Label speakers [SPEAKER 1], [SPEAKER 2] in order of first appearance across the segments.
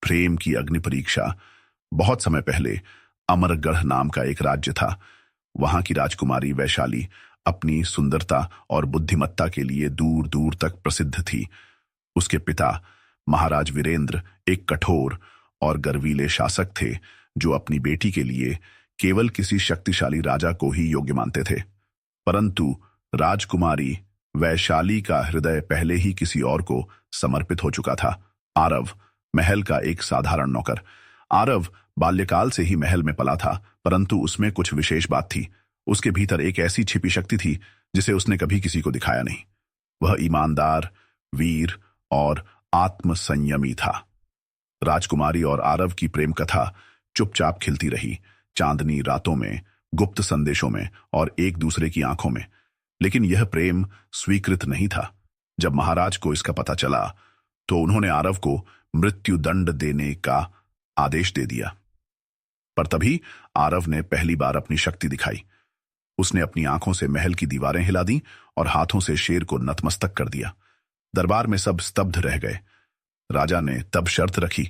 [SPEAKER 1] प्रेम की अग्नि परीक्षा। बहुत समय पहले अमरगढ़ नाम का एक राज्य था। वहां की राजकुमारी वैशाली अपनी सुंदरता और बुद्धिमत्ता के लिए दूर दूर तक प्रसिद्ध थी। उसके पिता महाराज वीरेंद्र एक कठोर और गर्वीले शासक थे, जो अपनी बेटी के लिए केवल किसी शक्तिशाली राजा को ही योग्य मानते थे। परंतु राजकुमारी वैशाली का हृदय पहले ही किसी और को समर्पित हो चुका था। आरव, महल का एक साधारण नौकर। आरव बाल्यकाल से ही महल में पला था, परंतु उसमें कुछ विशेष बात थी। उसके भीतर एक ऐसी छिपी शक्ति थी जिसे उसने कभी किसी को दिखाया नहीं। वह ईमानदार, वीर और आत्मसंयमी था। राजकुमारी और आरव की प्रेम कथा चुपचाप खिलती रही, चांदनी रातों में, गुप्त संदेशों में और एक दूसरे की आंखों में। लेकिन यह प्रेम स्वीकृत नहीं था। जब महाराज को इसका पता चला तो उन्होंने आरव को मृत्युदंड देने का आदेश दे दिया। पर तभी आरव ने पहली बार अपनी शक्ति दिखाई। उसने अपनी आंखों से महल की दीवारें हिला दी और हाथों से शेर को नतमस्तक कर दिया। दरबार में सब स्तब्ध रह गए। राजा ने तब शर्त रखी,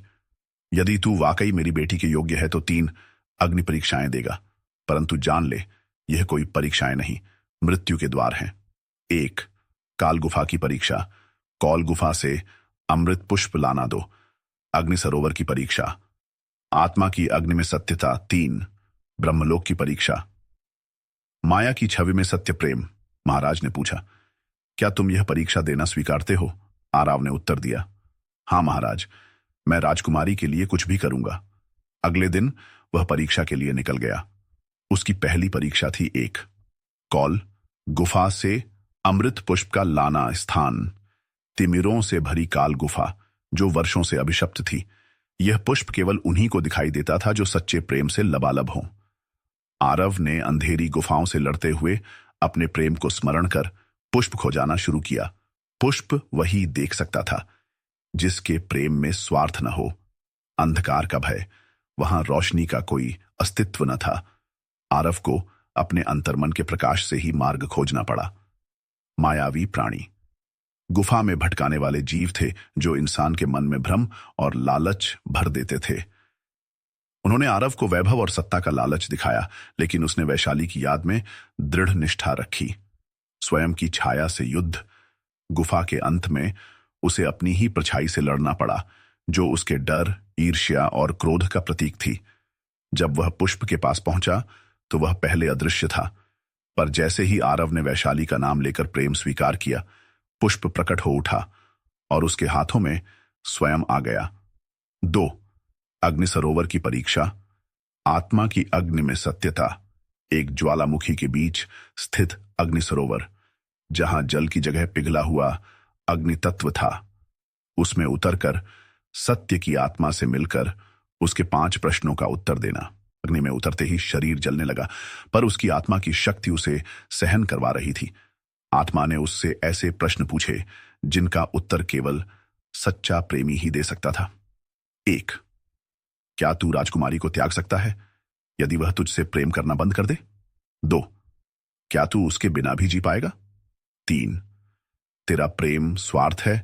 [SPEAKER 1] यदि तू वाकई मेरी बेटी के योग्य है तो 3 अग्नि परीक्षाएं देगा, परंतु जान ले, यह कोई परीक्षाएं नहीं, मृत्यु के द्वार हैं। 1, काल गुफा की परीक्षा। कौल गुफा से अमृत पुष्प लाना दो। अग्नि सरोवर की परीक्षा। आत्मा की अग्नि में सत्यता। 3, ब्रह्मलोक की परीक्षा। माया की छवि में सत्य प्रेम। महाराज ने पूछा, क्या तुम यह परीक्षा देना स्वीकारते हो? आरव ने उत्तर दिया, हाँ महाराज, मैं राजकुमारी के लिए कुछ भी करूंगा। अगले दिन वह परीक्षा के लिए निकल गया। उसकी पहली परीक्षा थी 1, कौल गुफा से अमृत पुष्प का लाना स्थान। तिमिरों से भरी काल गुफा, जो वर्षों से अभिशप्त थी। यह पुष्प केवल उन्हीं को दिखाई देता था जो सच्चे प्रेम से लबालब हों। आरव ने अंधेरी गुफाओं से लड़ते हुए अपने प्रेम को स्मरण कर पुष्प खोजाना शुरू किया। पुष्प वही देख सकता था जिसके प्रेम में स्वार्थ न हो। अंधकार का भय, वहां रोशनी का कोई अस्तित्व न था। आरव को अपने अंतर्मन के प्रकाश से ही मार्ग खोजना पड़ा। मायावी प्राणी, गुफा में भटकाने वाले जीव थे जो इंसान के मन में भ्रम और लालच भर देते थे। उन्होंने आरव को वैभव और सत्ता का लालच दिखाया, लेकिन उसने वैशाली की याद में दृढ़ निष्ठा रखी। स्वयं की छाया से युद्ध। गुफा के अंत में उसे अपनी ही परछाई से लड़ना पड़ा, जो उसके डर, ईर्ष्या और क्रोध का प्रतीक थी। जब वह पुष्प के पास पहुंचा तो वह पहले अदृश्य था, पर जैसे ही आरव ने वैशाली का नाम लेकर प्रेम स्वीकार किया, पुष्प प्रकट हो उठा और उसके हाथों में स्वयं आ गया। 2, अग्नि सरोवर की परीक्षा। आत्मा की अग्नि में सत्यता। एक ज्वालामुखी के बीच स्थित अग्नि सरोवर, जहां जल की जगह पिघला हुआ अग्नि तत्व था। उसमें उतरकर सत्य की आत्मा से मिलकर उसके 5 प्रश्नों का उत्तर देना। अग्नि में उतरते ही शरीर जलने लगा, पर उसकी आत्मा की शक्ति उसे सहन करवा रही थी। आत्मा ने उससे ऐसे प्रश्न पूछे जिनका उत्तर केवल सच्चा प्रेमी ही दे सकता था। 1, क्या तू राजकुमारी को त्याग सकता है यदि वह तुझसे प्रेम करना बंद कर दे? 2, क्या तू उसके बिना भी जी पाएगा? 3, तेरा प्रेम स्वार्थ है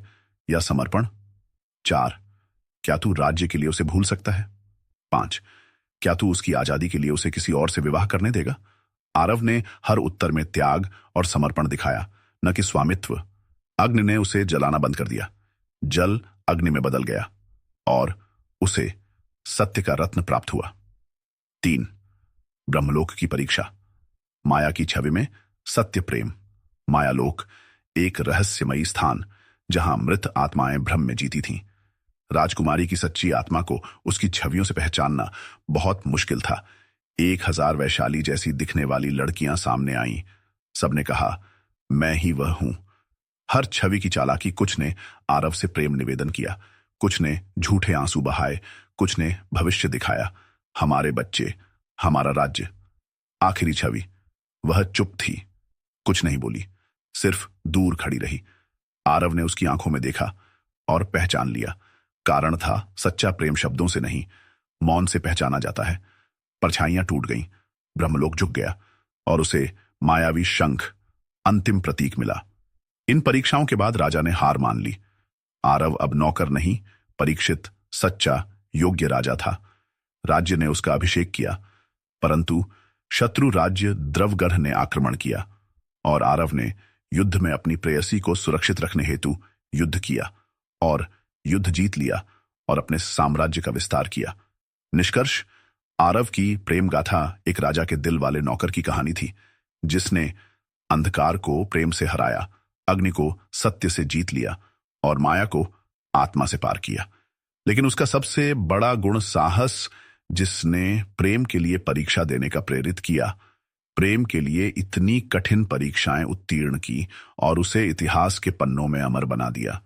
[SPEAKER 1] या समर्पण? 4, क्या तू राज्य के लिए उसे भूल सकता है? 5, क्या तू उसकी आजादी के लिए उसे किसी और से विवाह करने देगा? आरव ने हर उत्तर में त्याग और समर्पण दिखाया, न कि स्वामित्व। अग्नि ने उसे जलाना बंद कर दिया। जल अग्नि में बदल गया और उसे सत्य का रत्न प्राप्त हुआ। 3, ब्रह्मलोक की परीक्षा। माया की छवि में सत्य प्रेम। मायालोक, एक रहस्यमयी स्थान जहां मृत आत्माएं भ्रम में जीती थीं। राजकुमारी की सच्ची आत्मा को उसकी छवियों से पहचानना बहुत मुश्किल था। 1000 वैशाली जैसी दिखने वाली लड़कियां सामने आईं। सबने कहा, मैं ही वह हूं। हर छवि की चालाकी। कुछ ने आरव से प्रेम निवेदन किया, कुछ ने झूठे आंसू बहाए, कुछ ने भविष्य दिखाया, हमारे बच्चे, हमारा राज्य। आखिरी छवि, वह चुप थी, कुछ नहीं बोली, सिर्फ दूर खड़ी रही। आरव ने उसकी आंखों में देखा और पहचान लिया। कारण था सच्चा प्रेम शब्दों से नहीं, मौन से पहचाना जाता है। परछाइयां टूट गईं, ब्रह्मलोक झुक गया और उसे मायावी शंख, अंतिम प्रतीक मिला। इन परीक्षाओं के बाद राजा ने हार मान ली। आरव अब नौकर नहीं, परीक्षित, सच्चा, योग्य राजा था। राज्य ने उसका अभिषेक किया, परंतु शत्रु राज्य द्रवगढ़ ने आक्रमण किया और आरव ने युद्ध में अपनी प्रेयसी को सुरक्षित रखने हेतु युद्ध किया और युद्ध जीत लिया और अपने साम्राज्य का विस्तार किया। निष्कर्ष, आरव की प्रेम गाथा एक राजा के दिल वाले नौकर की कहानी थी, जिसने अंधकार को प्रेम से हराया, अग्नि को सत्य से जीत लिया और माया को आत्मा से पार किया। लेकिन उसका सबसे बड़ा गुण साहस, जिसने प्रेम के लिए परीक्षा देने का प्रेरित किया, प्रेम के लिए इतनी कठिन परीक्षाएं उत्तीर्ण की और उसे इतिहास के पन्नों में अमर बना दिया।